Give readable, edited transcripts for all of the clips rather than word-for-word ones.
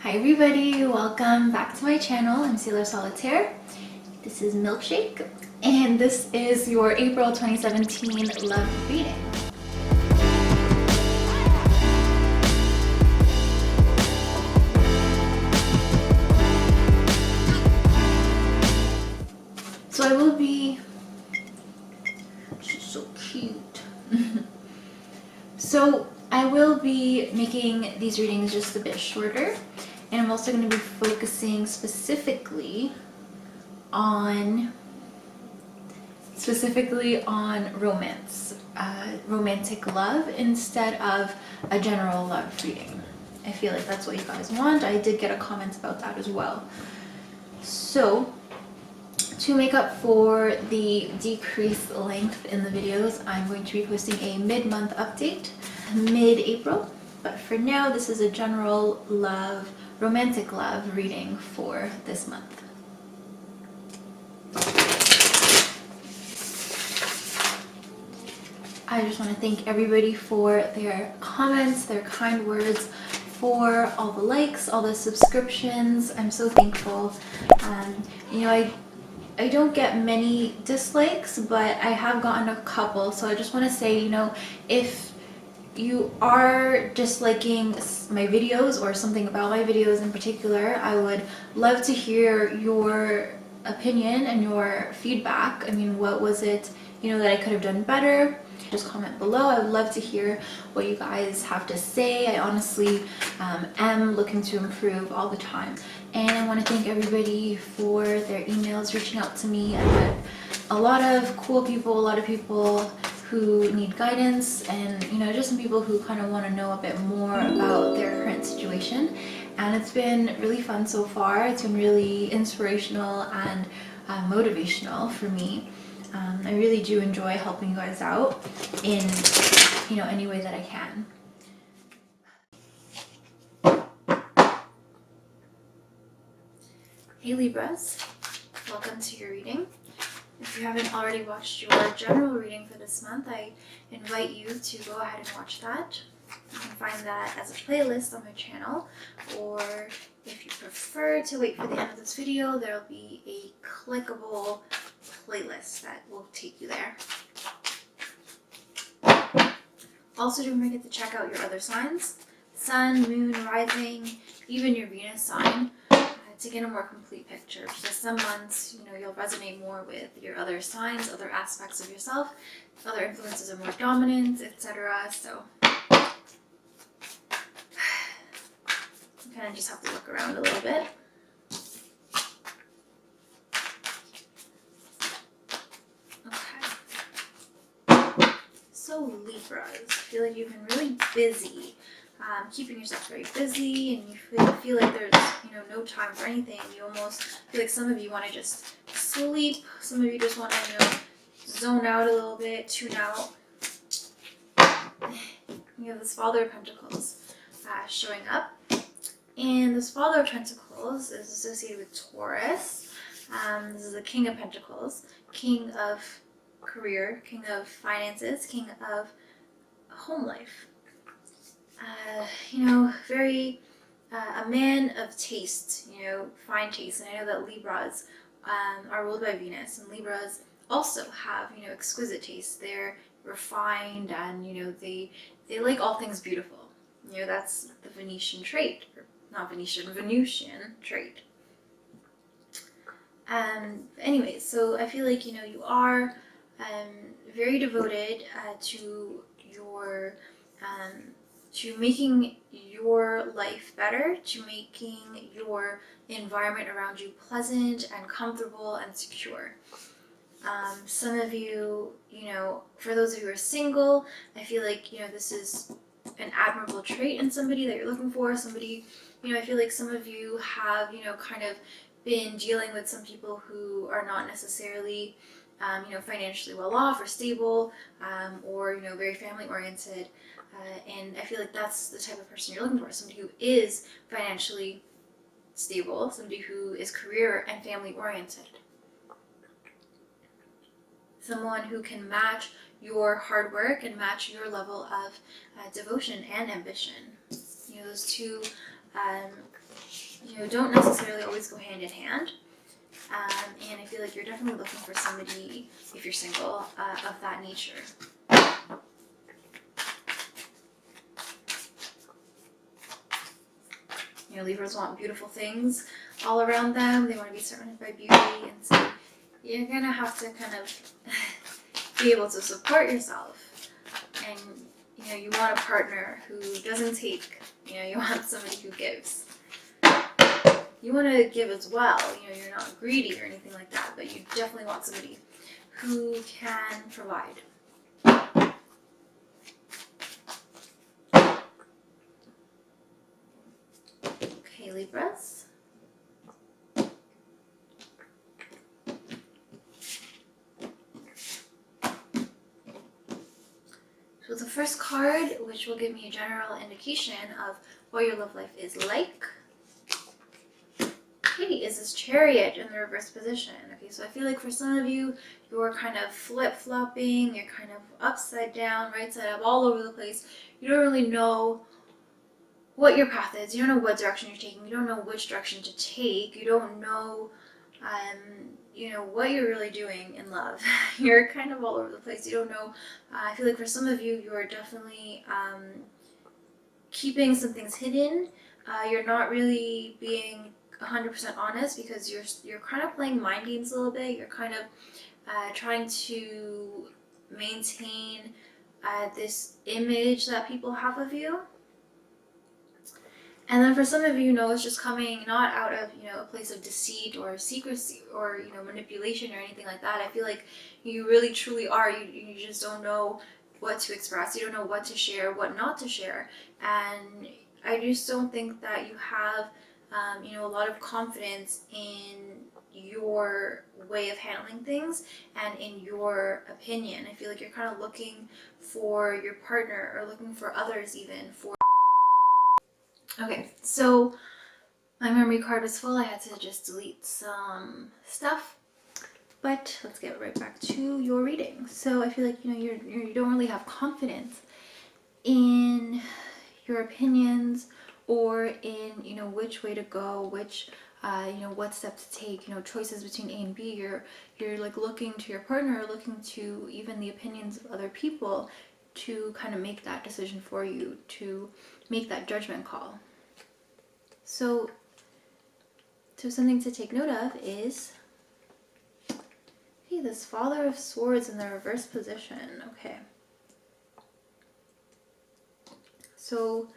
Hi everybody, welcome back to my channel. I'm Sailor Solitaire. This is Milkshake, and this is your April 2017 love reading. So I will be... She's so cute. So I will be making these readings just a bit shorter, and I'm also going to be focusing specifically on romance, romantic love instead of a general love reading. I feel like that's what you guys want. I did get a comment about that as well. So to make up for the decreased length in the videos, I'm going to be posting a mid-month update mid-April. But for now, this is a general love, romantic love reading for this month. I just want to thank everybody for their comments, their kind words, for all the likes, all the subscriptions. I'm so thankful. You know, I don't get many dislikes, but I have gotten a couple. So I just want to say, you know, if you are disliking my videos or something about my videos in particular, I would love to hear your opinion and your feedback. I mean, what was it, you know, that I could have done better? Just comment below. I would love to hear what you guys have to say. I honestly am looking to improve all the time. And I want to thank everybody for their emails, reaching out to me. I met a lot of cool people, a lot of people who need guidance, and you know, just some people who kind of want to know a bit more about their current situation. And it's been really fun so far. It's been really inspirational and motivational for me. I really do enjoy helping you guys out in, you know, any way that I can. Hey Libras, welcome to your reading. If you haven't already watched your general reading for this month, I invite you to go ahead and watch that. You can find that as a playlist on my channel, or if you prefer to wait for the end of this video, there will be a clickable playlist that will take you there. Also, don't forget to check out your other signs, Sun, Moon, Rising, even your Venus sign, to get a more complete picture. Because some months, you know, you'll resonate more with your other signs, other aspects of yourself, other influences are more dominant, etc. So you kind of just have to look around a little bit. Okay. So Libras, I feel like you've been really busy. Keeping yourself very busy, and you feel like there's, you know, no time for anything. You almost feel like some of you want to just sleep, some of you just want to, you know, zone out a little bit, tune out. You have this Father of Pentacles showing up, and this Father of Pentacles is associated with Taurus. This is the King of Pentacles, King of career, King of finances, King of home life. You know, very a man of taste, you know, fine taste. And I know that Libras are ruled by Venus, and Libras also have, you know, exquisite taste. They're refined, and you know, they like all things beautiful. You know, that's the Venetian trait, or not Venetian, Venusian trait. Anyways, so I feel like, you know, you are very devoted to your to making your life better, to making your environment around you pleasant and comfortable and secure. Some of you, you know, for those of you who are single, I feel like, you know, this is an admirable trait in somebody that you're looking for. Somebody, you know, I feel like some of you have, you know, kind of been dealing with some people who are not necessarily, you know, financially well off or stable, or, you know, very family oriented. And I feel like that's the type of person you're looking for, somebody who is financially stable, somebody who is career and family oriented. Someone who can match your hard work and match your level of devotion and ambition. You know, those two don't necessarily always go hand in hand. And I feel like you're definitely looking for somebody, if you're single, of that nature. Libras want beautiful things all around them. They want to be surrounded by beauty, and so you're gonna have to kind of be able to support yourself. And you want a partner who doesn't take. You want somebody who gives. You want to give as well. You're not greedy or anything like that, but you definitely want somebody who can provide. Okay, Libras. So the first card, which will give me a general indication of what your love life is like, okay, is this Chariot in the reverse position. Okay, so I feel like for some of you, you're kind of flip-flopping, you're kind of upside down, right side up, all over the place. You don't really know what your path is. You don't know what direction you're taking. You don't know which direction to take. You don't know, what you're really doing in love. You're kind of all over the place. You don't know. I feel like for some of you, you're definitely keeping some things hidden. You're not really being 100% honest because you're kind of playing mind games a little bit. You're kind of trying to maintain this image that people have of you. And then for some of you, it's just coming not out of, a place of deceit or secrecy or, manipulation or anything like that. I feel like you really truly are. You just don't know what to express. You don't know what to share, what not to share. And I just don't think that you have, a lot of confidence in your way of handling things and in your opinion. I feel like you're kind of looking for your partner or looking for others even for. Okay, so my memory card was full. I had to just delete some stuff, but let's get right back to your reading. So I feel like you don't really have confidence in your opinions or in which way to go, which what steps to take, choices between A and B. You're like looking to your partner, or looking to even the opinions of other people to kind of make that decision for you, to make that judgment call. So something to take note of is, hey, this Father of Swords in the reverse position. Okay. So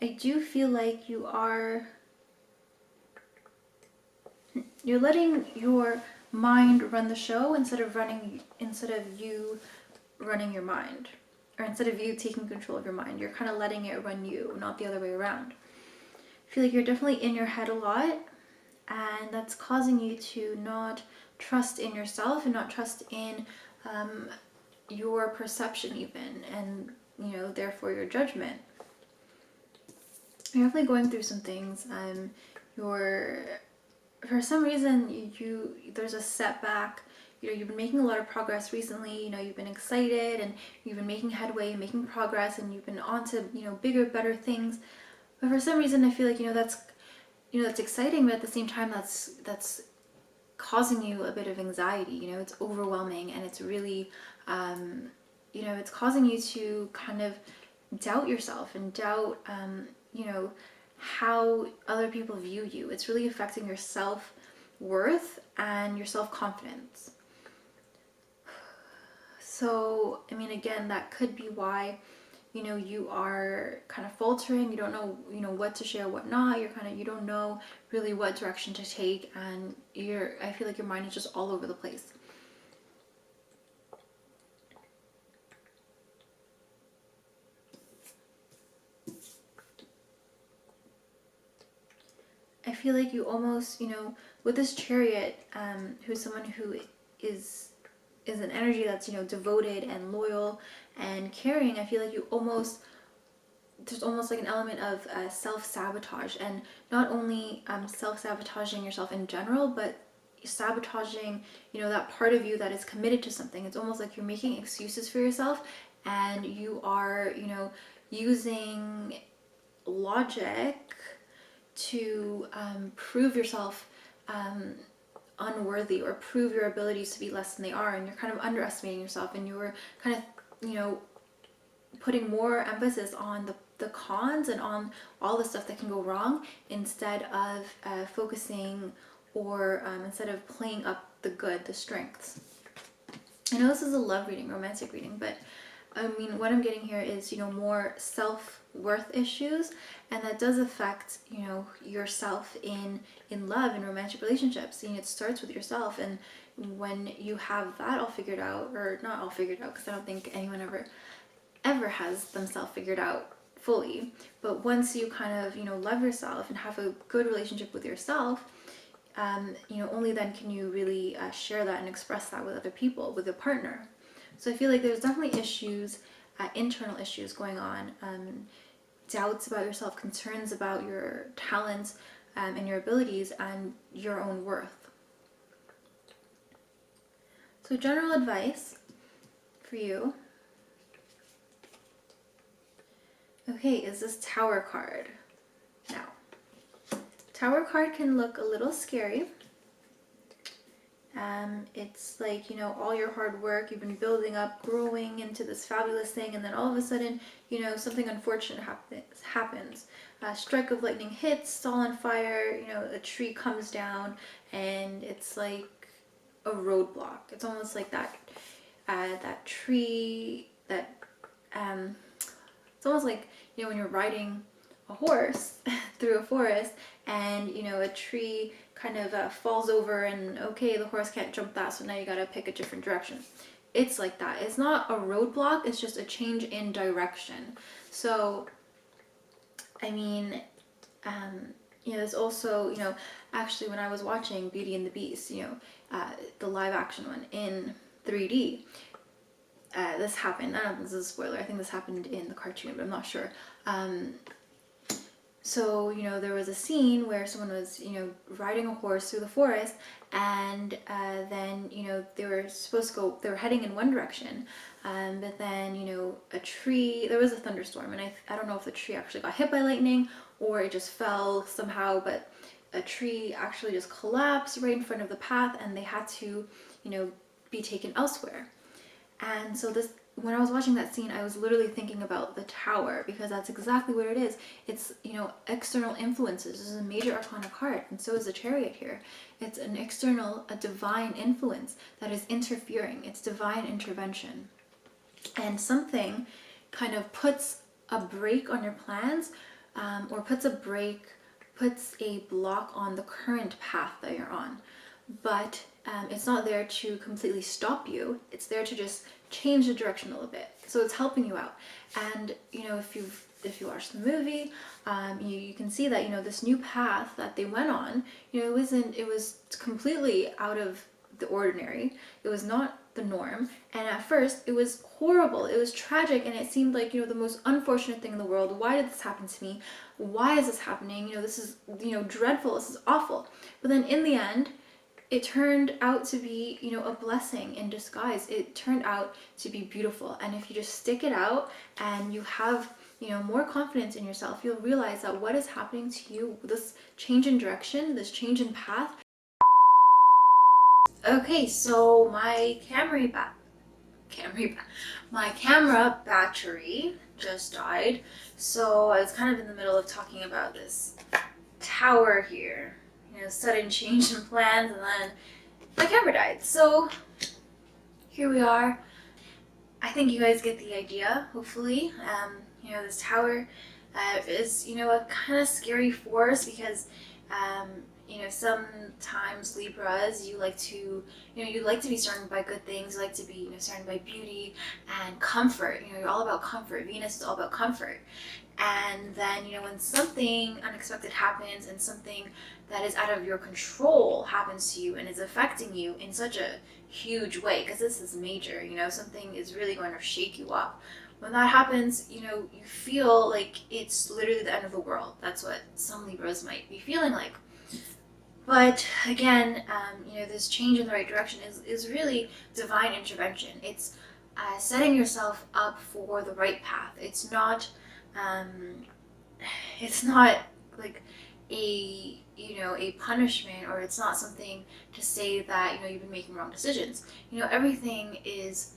I do feel like you're letting your mind run the show instead of you running your mind, or instead of you taking control of your mind. You're kind of letting it run you, not the other way around. I feel like you're definitely in your head a lot, and that's causing you to not trust in yourself and not trust in your perception even, and therefore your judgment. You're definitely going through some things. For some reason there's a setback. You've been making a lot of progress recently. You've been excited and you've been making headway, making progress, and you've been on to bigger, better things. But for some reason, I feel like that's exciting, but at the same time, that's causing you a bit of anxiety. It's overwhelming, and it's really it's causing you to kind of doubt yourself and doubt how other people view you. It's really affecting your self-worth and your self-confidence. So, again, that could be why, you are kind of faltering. You don't know, what to share, what not. You don't know really what direction to take, and I feel like your mind is just all over the place. I feel like you almost, with this Chariot, who's someone who is an energy that's, devoted and loyal and caring. I feel like there's almost like an element of self-sabotage, and not only self-sabotaging yourself in general, but sabotaging, that part of you that is committed to something. It's almost like you're making excuses for yourself, and you are, using logic to prove yourself unworthy, or prove your abilities to be less than they are, and you're kind of underestimating yourself, and you're kind of, putting more emphasis on the cons and on all the stuff that can go wrong, instead of focusing, or instead of playing up the good, the strengths. I know this is a love reading, romantic reading, but I mean, what I'm getting here is, more self-worth issues, and that does affect, yourself in love and romantic relationships. It starts with yourself, and when you have that all figured out, or not all figured out, because I don't think anyone ever has themselves figured out fully, but once you kind of, love yourself and have a good relationship with yourself, only then can you really share that and express that with other people, with a partner. So I feel like there's definitely issues, internal issues going on, doubts about yourself, concerns about your talents and your abilities and your own worth. So general advice for you. Okay, is this Tower card. Now, Tower card can look a little scary. It's like, all your hard work, you've been building up, growing into this fabulous thing, and then all of a sudden, something unfortunate happens. A strike of lightning hits, stall on fire, a tree comes down, and it's like a roadblock. It's almost like that tree, it's almost like, when you're riding a horse through a forest, and a tree kind of falls over, and okay, the horse can't jump that, so now you gotta pick a different direction. It's like that. It's not a roadblock, it's just a change in direction. So I mean, there's also, actually when I was watching Beauty and the Beast, the live action one in 3D, this happened. I don't know if this is a spoiler. I think this happened in the cartoon, but I'm not sure. So, there was a scene where someone was, riding a horse through the forest, and then, they were supposed to go, they were heading in one direction, but then, a tree, there was a thunderstorm, and I don't know if the tree actually got hit by lightning, or it just fell somehow, but a tree actually just collapsed right in front of the path, and they had to, be taken elsewhere. And so when I was watching that scene, I was literally thinking about the Tower, because that's exactly what it is. It's, external influences. This is a major arcana card, and so is the Chariot here. It's an external, a divine influence that is interfering. It's divine intervention. And something kind of puts a brake on your plans, or puts a block on the current path that you're on. But it's not there to completely stop you. It's there to just change the direction a little bit. So it's helping you out. And if you watch the movie, you can see that this new path that they went on, it was completely out of the ordinary. It was not the norm, and at first it was horrible, it was tragic, and it seemed like the most unfortunate thing in the world. Why did this happen to me? Why is this happening? This is dreadful, this is awful. But then in the end, it turned out to be, a blessing in disguise. It turned out to be beautiful. And if you just stick it out and you have, more confidence in yourself, you'll realize that what is happening to you, this change in direction, this change in path. Okay, so my camera battery just died. So I was kind of in the middle of talking about this tower here. Sudden change in plans, and then my camera died. So here we are. I think you guys get the idea, hopefully. This tower is, a kind of scary force, because, sometimes Libras, you like to be surrounded by good things. You like to be, surrounded by beauty and comfort. You're all about comfort. Venus is all about comfort. And then, when something unexpected happens, and something that is out of your control happens to you and is affecting you in such a huge way, because this is major, something is really going to shake you up. When that happens, you feel like it's literally the end of the world. That's what some Libras might be feeling like. But again, this change in the right direction is really divine intervention. It's setting yourself up for the right path. It's not it's not like a a punishment, or it's not something to say that you've been making wrong decisions. Everything is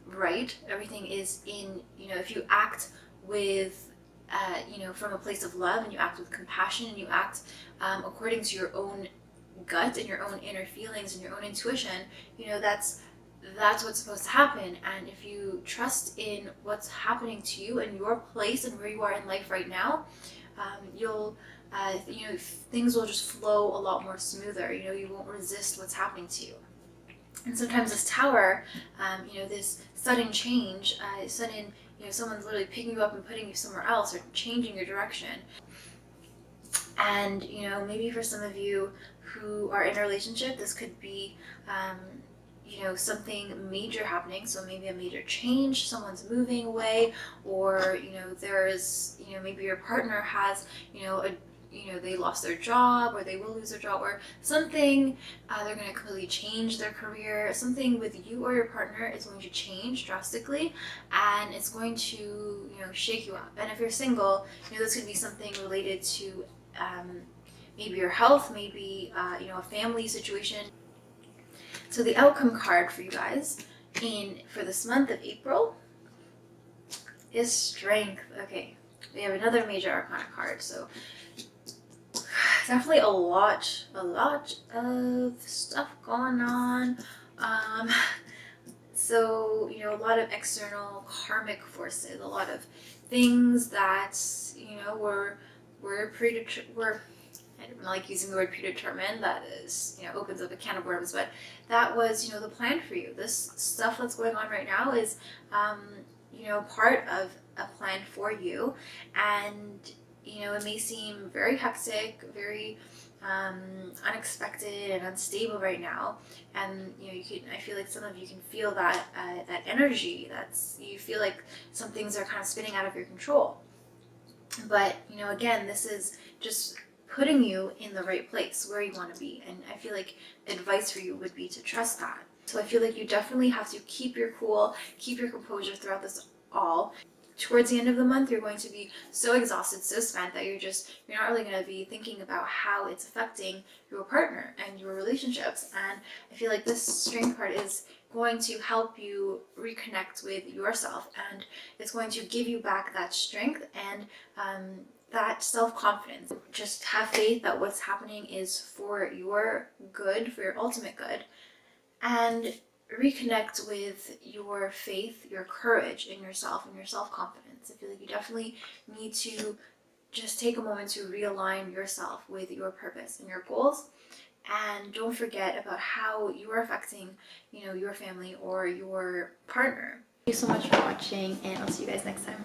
right. Everything is in if you act with from a place of love, and you act with compassion, and you act according to your own gut and your own inner feelings and your own intuition, that's what's supposed to happen. And if you trust in what's happening to you and your place and where you are in life right now, you'll things will just flow a lot more smoother. You won't resist what's happening to you. And sometimes this tower, this sudden change, someone's literally picking you up and putting you somewhere else, or changing your direction. And maybe for some of you who are in a relationship, this could be something major happening. So maybe a major change, someone's moving away, or there's maybe your partner has they lost their job, or they will lose their job, or something. They're going to completely change their career. Something with you or your partner is going to change drastically, and it's going to shake you up. And if you're single, this could be something related to maybe your health, maybe a family situation. So the outcome card for you guys for this month of April is Strength. Okay, we have another major arcana card. So definitely a lot of stuff going on. So a lot of external karmic forces, a lot of things that were I don't like using the word predetermined. That is opens up a can of worms, but that was the plan for you. This stuff that's going on right now is part of a plan for you. And it may seem very hectic, very unexpected and unstable right now, and I feel like some of you can feel that that energy. You feel like some things are kind of spinning out of your control. But again, this is just putting you in the right place where you want to be, and I feel like advice for you would be to trust that. So I feel like you definitely have to keep your cool, keep your composure throughout this all. Towards the end of the month, you're going to be so exhausted, so spent, that you're not really going to be thinking about how it's affecting your partner and your relationships. And I feel like this Strength card is going to help you reconnect with yourself, and it's going to give you back that strength and that self-confidence. Just have faith that what's happening is for your good, for your ultimate good, and reconnect with your faith, your courage in yourself, and your self-confidence. I feel like you definitely need to just take a moment to realign yourself with your purpose and your goals. And don't forget about how you are affecting, your family or your partner. Thank you so much for watching, and I'll see you guys next time.